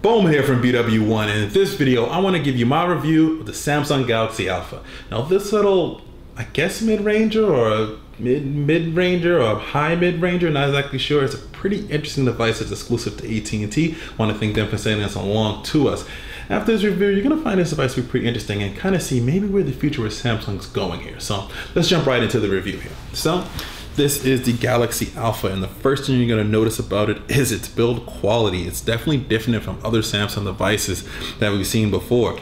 BWOne here from BWOne, and in this video I want to give you my review of the Samsung Galaxy Alpha. Now this little, I guess mid-ranger or a mid-ranger or a high mid-ranger, not exactly sure. It's a pretty interesting device. It's exclusive to AT&T. Want to thank them for sending this along to us. After this review, you're going to find this device to be pretty interesting and kind of see maybe where the future of Samsung's going here. So let's jump right into the review here. So this is the Galaxy Alpha, and the first thing you're going to notice about it is its build quality. It's definitely different from other Samsung devices that we've seen before,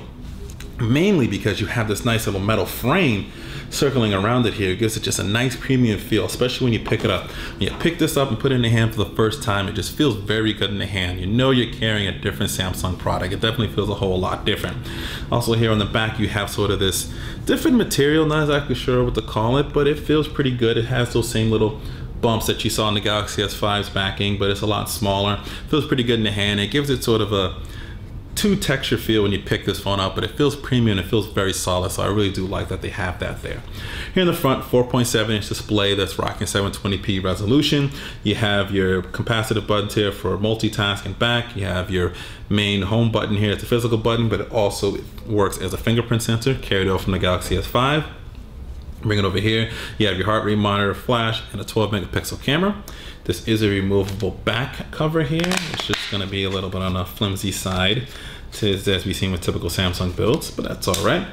mainly because you have this nice little metal frame circling around it here. It gives it just a nice premium feel, especially when you pick it up. When you pick this up and put it in the hand for the first time, it just feels very good in the hand. You know you're carrying a different Samsung product. It definitely feels a whole lot different. Also here on the back you have sort of this different material, not exactly sure what to call it, but it feels pretty good. It has those same little bumps that you saw in the Galaxy S5's backing, but it's a lot smaller. Feels pretty good in the hand. It gives it sort of a texture feel when you pick this phone up, but it feels premium. It feels very solid, so I really do like that they have that there. Here in the front, 4.7-inch display that's rocking 720p resolution. You have your capacitive buttons here for multitasking back. You have your main home button here. It's a physical button, but it also works as a fingerprint sensor carried over from the Galaxy S5. Bring it over here. You have your heart rate monitor, flash, and a 12-megapixel camera. This is a removable back cover here. It's just going to be a little bit on the flimsy side, as we've seen with typical Samsung builds, but that's all right.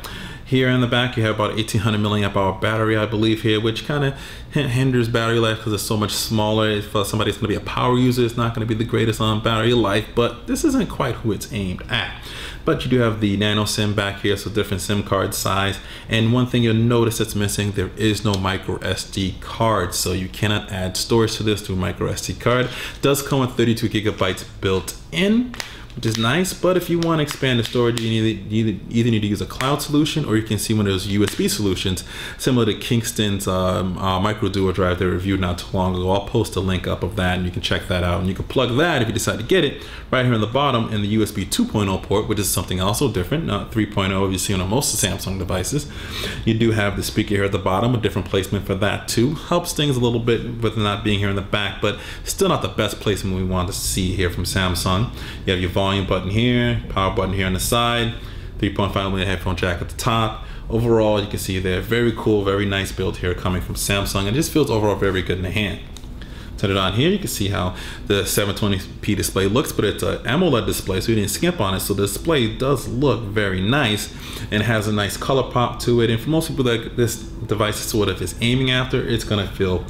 Here in the back, you have about 1800 milliamp hour battery, I believe here, which kind of hinders battery life because it's so much smaller. If somebody's going to be a power user, it's not going to be the greatest on battery life, but this isn't quite who it's aimed at. But you do have the nano SIM back here, so different SIM card size. And one thing you'll notice that's missing, there is no micro SD card, so you cannot add storage to this through micro SD card. It does come with 32 gigabytes built in, which is nice, but if you want to expand the storage, you either need to use a cloud solution, or you can see one of those USB solutions similar to Kingston's micro dual drive they reviewed not too long ago. I'll post a link up of that and you can check that out, and you can plug that if you decide to get it right here on the bottom in the USB 2.0 port, which is something also different, not 3.0 you see on most of Samsung devices. You do have the speaker here at the bottom, a different placement for that too. Helps things a little bit with not being here in the back, but still not the best placement we want to see here from Samsung. You have your volume button here, power button here on the side, 3.5mm headphone jack at the top. Overall, you can see they're very cool, very nice build here coming from Samsung. It just feels overall very good in the hand. Turn it on here, you can see how the 720p display looks, but it's an AMOLED display, so you didn't skimp on it. So the display does look very nice and has a nice color pop to it. And for most people that this device sort of is aiming after, it's gonna feel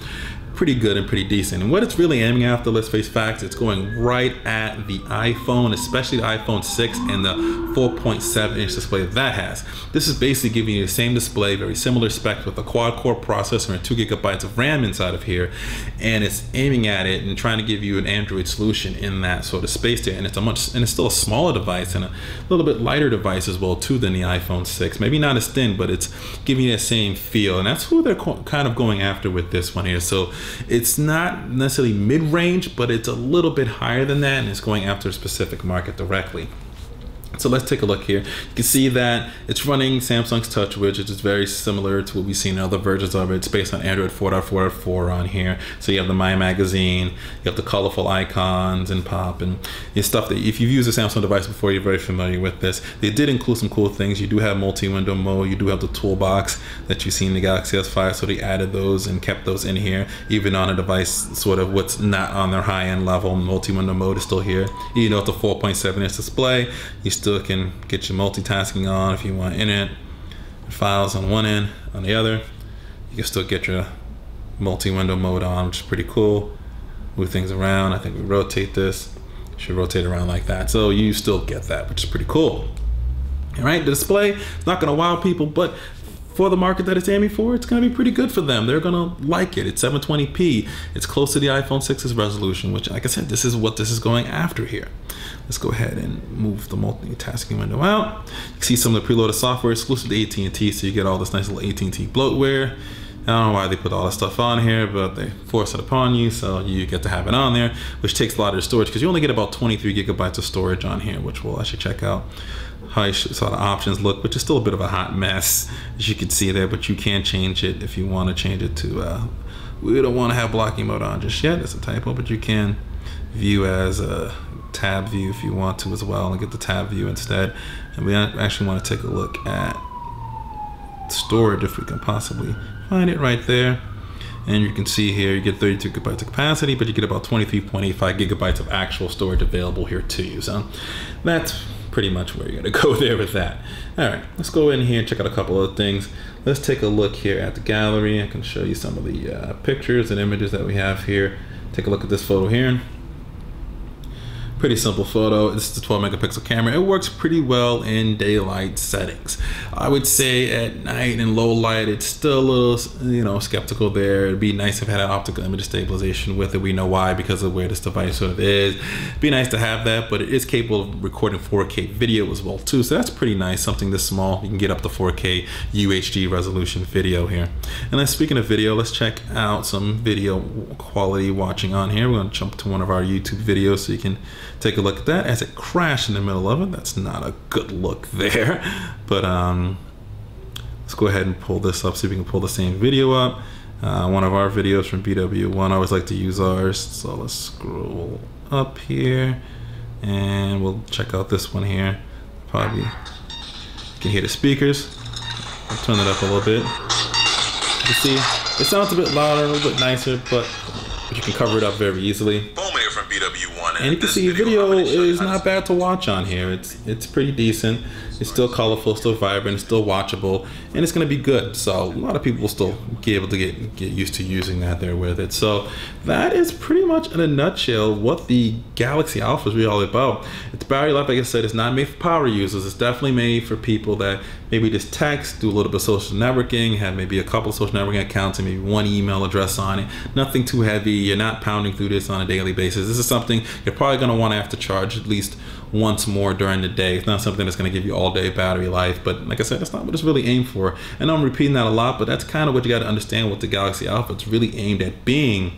pretty good and pretty decent. And what it's really aiming after, let's face facts, it's going right at the iPhone, especially the iPhone 6 and the 4.7-inch display that has. This is basically giving you the same display, very similar specs with a quad-core processor and 2 gigabytes of RAM inside of here, and it's aiming at it and trying to give you an Android solution in that sort of space there. And it's still a smaller device and a little bit lighter device as well too than the iPhone 6. Maybe not as thin, but it's giving you that same feel, and that's who they're kind of going after with this one here. So it's not necessarily mid-range, but it's a little bit higher than that, and it's going after a specific market directly. So let's take a look here. You can see that it's running Samsung's TouchWiz, which is very similar to what we've seen in other versions of it. It's based on Android 4.4.4 on here. So you have the My Magazine, you have the colorful icons and pop, and it's stuff that if you've used a Samsung device before, you're very familiar with this. They did include some cool things. You do have multi-window mode. You do have the toolbox that you see in the Galaxy S5, so they added those and kept those in here, even on a device sort of what's not on their high-end level. Multi-window mode is still here. Even though it's a 4.7-inch display, you still can get your multitasking on if you want internet files on one end. On the other, you can still get your multi-window mode on, which is pretty cool. Move things around. I think we rotate this. Should rotate around like that. So you still get that, which is pretty cool. All right, the display is not going to wow people, but for the market that it's aiming for, it's going to be pretty good for them. They're going to like it. It's 720p. It's close to the iPhone 6's resolution, which, like I said, this is what this is going after here. Let's go ahead and move the multitasking window out. You can see some of the preloaded software exclusive to AT&T, so you get all this nice little AT&T bloatware. I don't know why they put all that stuff on here, but they force it upon you, so you get to have it on there, which takes a lot of the storage, because you only get about 23 gigabytes of storage on here, which we'll actually check out how you saw the options look, which is still a bit of a hot mess, as you can see there, but you can change it if you want to change it to, we don't want to have blocking mode on just yet, it's a typo, but you can view as tab view if you want to as well, and get the tab view instead. And we actually want to take a look at storage if we can possibly find it right there. And you can see here you get 32 gigabytes of capacity, but you get about 23.85 gigabytes of actual storage available here to you. So that's pretty much where you're gonna go there with that. All right, let's go in here and check out a couple of things. Let's take a look here at the gallery. I can show you some of the pictures and images that we have here. Take a look at this photo here. Pretty simple photo. This is the 12 megapixel camera. It works pretty well in daylight settings. I would say at night and low light, it's still a little, you know, skeptical there. It'd be nice if it had optical image stabilization with it. We know why, because of where this device sort of is. It'd be nice to have that, but it is capable of recording 4K video as well too. So that's pretty nice. Something this small, you can get up to 4K UHD resolution video here. And then speaking of video, let's check out some video quality watching on here. We're gonna jump to one of our YouTube videos so you can take a look at that as it crashed in the middle of it. That's not a good look there, but let's go ahead and pull this up, see if we can pull the same video up. One of our videos from BWOne, I always like to use ours. So let's scroll up here and we'll check out this one here. Probably you can hear the speakers. I'll turn it up a little bit. You see, it sounds a bit louder, a little bit nicer, but you can cover it up very easily. From BWOne, and you can see video is not bad to watch on here. It's pretty decent. It's still colorful, still vibrant, still watchable, and it's going to be good. So a lot of people will still be able to get used to using that there with it. So that is pretty much in a nutshell what the Galaxy Alpha is really all about. Its battery life, like I said, is not made for power users. It's definitely made for people that maybe just text, do a little bit of social networking, have maybe a couple of social networking accounts and maybe one email address on it. Nothing too heavy. You're not pounding through this on a daily basis. This is something you're probably going to want to have to charge at least once more during the day. It's not something that's going to give you all day battery life, but like I said, that's not what it's really aimed for. And I'm repeating that a lot, but that's kind of what you got to understand with the Galaxy Alpha. It's really aimed at being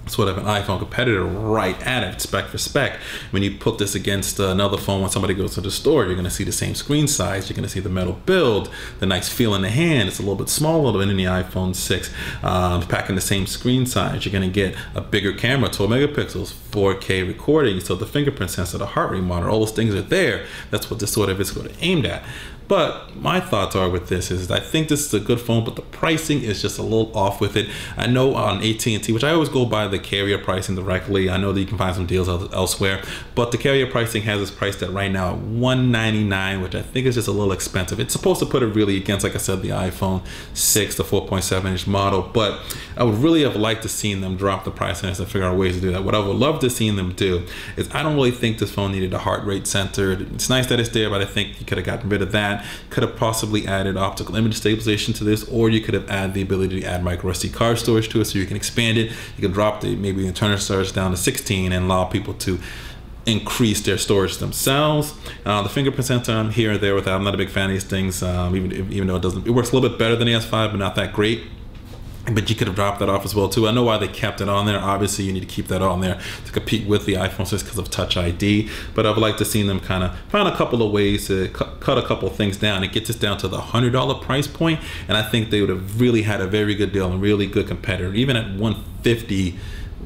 sort of an iPhone competitor right at it, spec for spec. When you put this against another phone, when somebody goes to the store, you're going to see the same screen size, you're going to see the metal build, the nice feel in the hand. It's a little bit smaller than the iPhone 6, packing the same screen size. You're going to get a bigger camera, 12 megapixels, 4K recording, so the fingerprint sensor, the heart rate monitor, all those things are there. That's what this sort of is sort of aimed at. But my thoughts are with this is I think this is a good phone, but the pricing is just a little off with it. I know on AT&T, which I always go by the carrier pricing directly. I know that you can find some deals elsewhere, but the carrier pricing has this priced at right now at $199, which I think is just a little expensive. It's supposed to put it really against, like I said, the iPhone 6, the 4.7-inch model, but I would really have liked to seen them drop the price on this and figure out ways to do that. What I would love to see them do is I don't really think this phone needed a heart rate sensor. It's nice that it's there, but I think you could have gotten rid of that. Could have possibly added optical image stabilization to this, or you could have added the ability to add micro SD card storage to it so you can expand it. You can drop the maybe internal storage down to 16 and allow people to increase their storage themselves. The fingerprint sensor, I'm here and there with that. I'm not a big fan of these things, even though it works a little bit better than the S5, but not that great. But you could have dropped that off as well too. I know why they kept it on there. Obviously you need to keep that on there to compete with the iPhone 6 because of Touch ID, but I would like to see them kind of find a couple of ways to cut a couple of things down and get this down to the $100 price point. And I think they would have really had a very good deal and really good competitor. Even at $150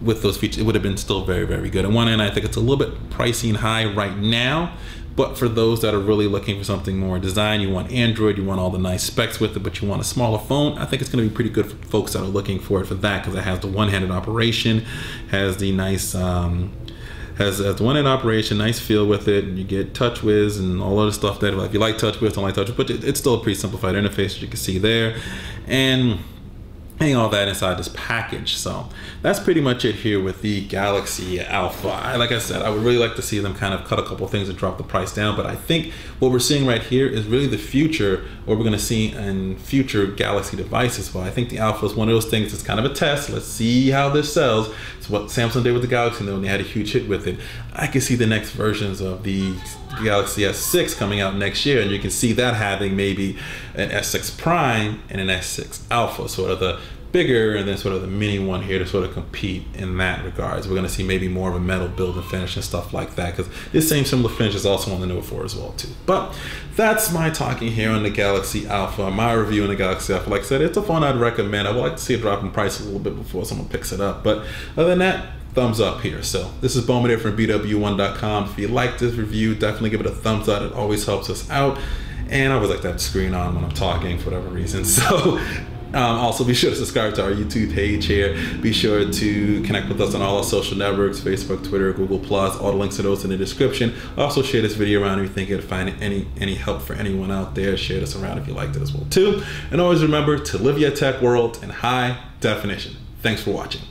with those features, it would have been still very, very good. On one end, I think it's a little bit pricey and high right now, but for those that are really looking for something more design, you want Android, you want all the nice specs with it, but you want a smaller phone, I think it's going to be pretty good for folks that are looking for it for that, because it has the one-handed operation, has the nice has the one-handed operation, nice feel with it, and you get TouchWiz and all other stuff that, if you like TouchWiz, don't like TouchWiz, but it's still a pretty simplified interface, as you can see there, and all that inside this package. So that's pretty much it here with the Galaxy Alpha. Like I said, I would really like to see them kind of cut a couple of things and drop the price down, but I think what we're seeing right here is really the future, what we're going to see in future Galaxy devices. Well, I think the Alpha is one of those things that's kind of a test. Let's see how this sells. It's what Samsung did with the Galaxy, and they had a huge hit with it. I can see the next versions of the Galaxy S6 coming out next year, and you can see that having maybe an S6 Prime and an S6 Alpha, sort of the bigger and then sort of the mini one here to sort of compete in that regards. We're going to see maybe more of a metal build and finish and stuff like that, because this same similar finish is also on the Note 4 as well too. But that's my talking here on the Galaxy Alpha, my review on the Galaxy Alpha. Like I said, it's a phone I'd recommend. I would like to see it drop in price a little bit before someone picks it up, but other than that, thumbs up here. So this is Bowman from BWOne.com. If you like this review, definitely give it a thumbs up. It always helps us out. And I always like to have the screen on when I'm talking for whatever reason. So also be sure to subscribe to our YouTube page here. Be sure to connect with us on all our social networks, Facebook, Twitter, Google+. All the links to those in the description. Also share this video around if you think it'd find any help for anyone out there. Share this around if you liked it as well too. And always remember to live your tech world in high definition. Thanks for watching.